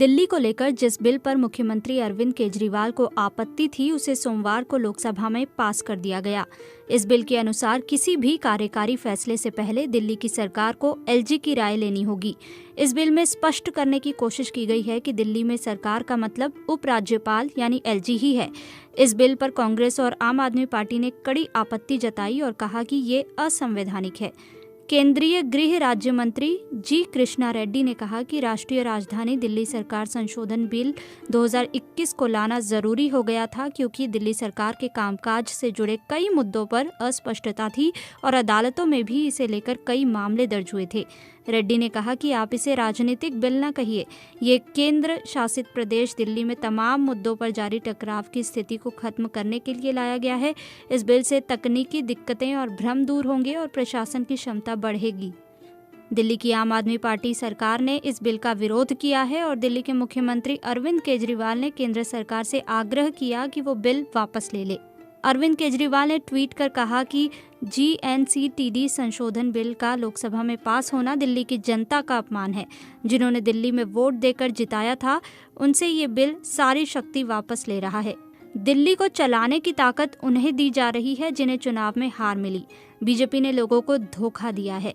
दिल्ली को लेकर जिस बिल पर मुख्यमंत्री अरविंद केजरीवाल को आपत्ति थी उसे सोमवार को लोकसभा में पास कर दिया गया। इस बिल के अनुसार किसी भी कार्यकारी फैसले से पहले दिल्ली की सरकार को एलजी की राय लेनी होगी। इस बिल में स्पष्ट करने की कोशिश की गई है कि दिल्ली में सरकार का मतलब उपराज्यपाल यानी एलजी ही है। इस बिल पर कांग्रेस और आम आदमी पार्टी ने कड़ी आपत्ति जताई और कहा कि ये असंवैधानिक है। केंद्रीय गृह राज्य मंत्री जी कृष्णा रेड्डी ने कहा कि राष्ट्रीय राजधानी दिल्ली सरकार संशोधन बिल 2021 को लाना जरूरी हो गया था क्योंकि दिल्ली सरकार के कामकाज से जुड़े कई मुद्दों पर अस्पष्टता थी और अदालतों में भी इसे लेकर कई मामले दर्ज हुए थे। रेड्डी ने कहा कि आप इसे राजनीतिक बिल न कहिए, ये केंद्र शासित प्रदेश दिल्ली में तमाम मुद्दों पर जारी टकराव की स्थिति को खत्म करने के लिए लाया गया है। इस बिल से तकनीकी दिक्कतें और भ्रम दूर होंगे और प्रशासन की क्षमता बढ़ेगी। दिल्ली की आम आदमी पार्टी सरकार ने इस बिल का विरोध किया है और दिल्ली के मुख्यमंत्री अरविंद केजरीवाल ने केंद्र सरकार से आग्रह किया कि वो बिल वापस ले ले। अरविंद केजरीवाल ने ट्वीट कर कहा कि GNCTD संशोधन बिल का लोकसभा में पास होना दिल्ली की जनता का अपमान है। जिन्होंने दिल्ली में वोट देकर जिताया था, उनसे ये बिल सारी शक्ति वापस ले रहा है। दिल्ली को चलाने की ताकत उन्हें दी जा रही है जिन्हें चुनाव में हार मिली। बीजेपी ने लोगों को धोखा दिया है।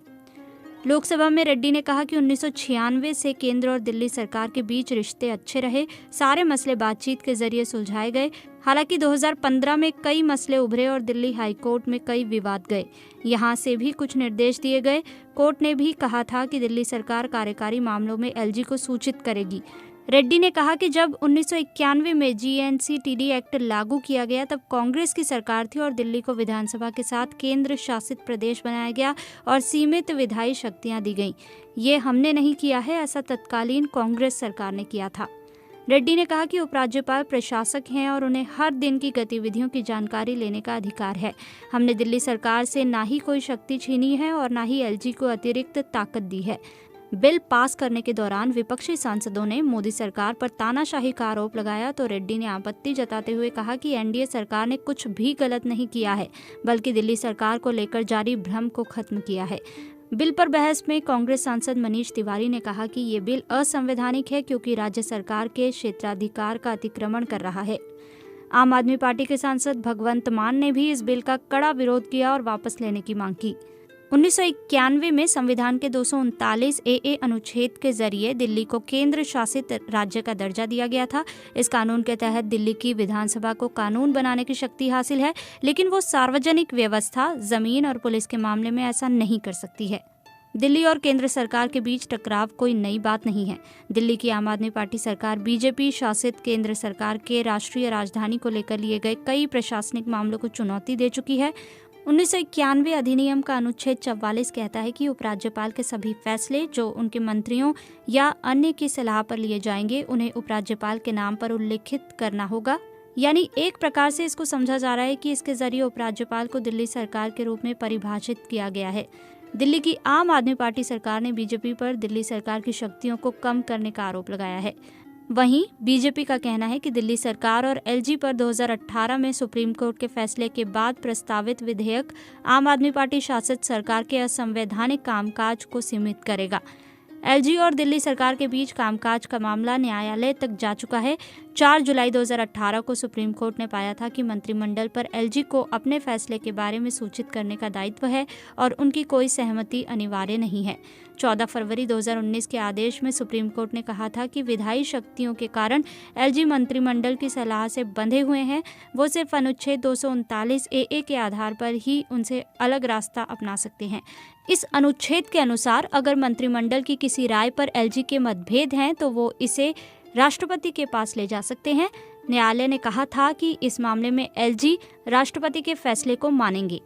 लोकसभा में रेड्डी ने कहा कि 1996 से केंद्र और दिल्ली सरकार के बीच रिश्ते अच्छे रहे, सारे मसले बातचीत के जरिए सुलझाए गए। हालांकि 2015 में कई मसले उभरे और दिल्ली हाई कोर्ट में कई विवाद गए। यहां से भी कुछ निर्देश दिए गए। कोर्ट ने भी कहा था कि दिल्ली सरकार कार्यकारी मामलों में एलजी को सूचित करेगी। रेड्डी ने कहा कि जब 1991 में GNCTD एक्ट लागू किया गया तब कांग्रेस की सरकार थी और दिल्ली को विधानसभा के साथ केंद्र शासित प्रदेश बनाया गया और सीमित विधायी शक्तियां दी गईं। ये हमने नहीं किया है, ऐसा तत्कालीन कांग्रेस सरकार ने किया था। रेड्डी ने कहा कि उपराज्यपाल प्रशासक हैं और उन्हें हर दिन की गतिविधियों की जानकारी लेने का अधिकार है। हमने दिल्ली सरकार से ना ही कोई शक्ति छीनी है और ना ही एलजी को अतिरिक्त ताकत दी है। बिल पास करने के दौरान विपक्षी सांसदों ने मोदी सरकार पर तानाशाही का आरोप लगाया तो रेड्डी ने आपत्ति जताते हुए कहा कि एनडीए सरकार ने कुछ भी गलत नहीं किया है, बल्कि दिल्ली सरकार को लेकर जारी भ्रम को खत्म किया है। बिल पर बहस में कांग्रेस सांसद मनीष तिवारी ने कहा कि ये बिल असंवैधानिक है क्योंकि राज्य सरकार के क्षेत्राधिकार का अतिक्रमण कर रहा है। आम आदमी पार्टी के सांसद भगवंत मान ने भी इस बिल का कड़ा विरोध किया और वापस लेने की मांग की। 1991 में संविधान के 239 AA अनुच्छेद के जरिए दिल्ली को केंद्र शासित राज्य का दर्जा दिया गया था। इस कानून के तहत दिल्ली की विधानसभा को कानून बनाने की शक्ति हासिल है, लेकिन वो सार्वजनिक व्यवस्था, जमीन और पुलिस के मामले में ऐसा नहीं कर सकती है। दिल्ली और केंद्र सरकार के बीच टकराव कोई नई बात नहीं है। दिल्ली की आम आदमी पार्टी सरकार बीजेपी शासित केंद्र सरकार के राष्ट्रीय राजधानी को लेकर लिए गए कई प्रशासनिक मामलों को चुनौती दे चुकी है। 1991 अधिनियम का अनुच्छेद 44 कहता है कि उपराज्यपाल के सभी फैसले जो उनके मंत्रियों या अन्य की सलाह पर लिए जाएंगे उन्हें उपराज्यपाल के नाम पर उल्लेखित करना होगा। यानी एक प्रकार से इसको समझा जा रहा है कि इसके जरिए उपराज्यपाल को दिल्ली सरकार के रूप में परिभाषित किया गया है। दिल्ली की आम आदमी पार्टी सरकार ने बीजेपी पर दिल्ली सरकार की शक्तियों को कम करने का आरोप लगाया है। वहीं बीजेपी का कहना है कि दिल्ली सरकार और एलजी पर 2018 में सुप्रीम कोर्ट के फैसले के बाद प्रस्तावित विधेयक आम आदमी पार्टी शासित सरकार के असंवैधानिक कामकाज को सीमित करेगा। एलजी और दिल्ली सरकार के बीच कामकाज का मामला न्यायालय तक जा चुका है। 4 जुलाई 2018 को सुप्रीम कोर्ट ने पाया था कि मंत्रिमंडल पर एलजी को अपने फैसले के बारे में सूचित करने का दायित्व है और उनकी कोई सहमति अनिवार्य नहीं है। 14 फरवरी 2019 के आदेश में सुप्रीम कोर्ट ने कहा था कि विधायी शक्तियों के कारण एलजी मंत्रिमंडल की सलाह से बंधे हुए हैं। वो सिर्फ अनुच्छेद 239 AA के आधार पर ही उनसे अलग रास्ता अपना सकते हैं। इस अनुच्छेद के अनुसार अगर मंत्रिमंडल की किसी राय पर एलजी के मतभेद हैं तो वो इसे राष्ट्रपति के पास ले जा सकते हैं। न्यायालय ने कहा था कि इस मामले में एलजी राष्ट्रपति के फैसले को मानेंगे।